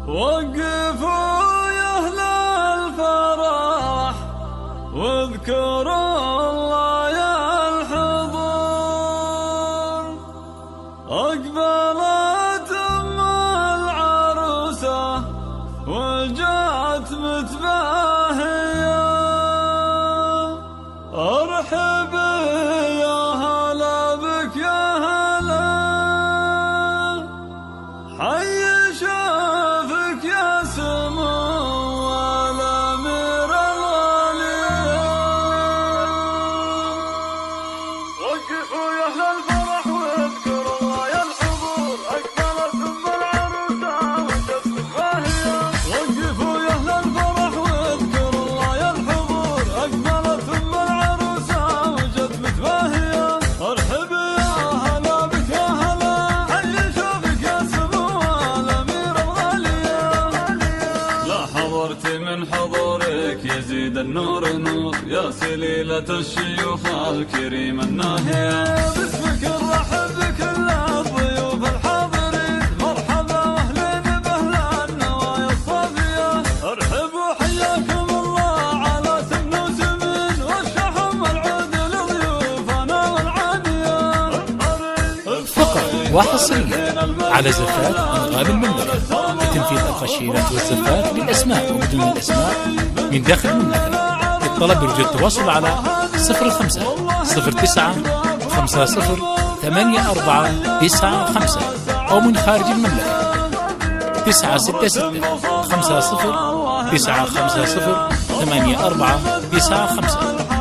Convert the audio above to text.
وقفوا يا أهل الفرح واذكروا الله يا الحضور. أقبلت أم العروسة وجات متباهية، أرحب يا هلا بك يا هلا، حي شافك يا سمو الأمير الغالية. وقفوا يا أهل الفرح واذكروا الله يا الحضور، أقبلت أم العروسة وجت متباهية. وقفوا يا أهل الفرح واذكروا الله يا الحضور، أقبلت أم العروسة وجت متباهية، أرحب يا هلا بك يا هلا، حي شوفك يا سمو الأمير الغالية. لا حضرت من حضورك يزيد النور نور، يا سليلة الشيوخ الكريمة الناهية. باسمك نرحب بكل الضيوف الحاضرين، مرحبا واهلين باهل النوايا الصافية، ارحبوا حياكم الله على سمن وسمين، والشحم والعود لضيوفنا والعانية. فقط وحصريا على زفات أنغام المملكة لتنفيذ الخشيرات والزفات بالأسماء وبدون الأسماء من داخل المملكة. للطلب يرجى التواصل على 05 09 50 8495 أو من خارج المملكة 966 50 950 8495.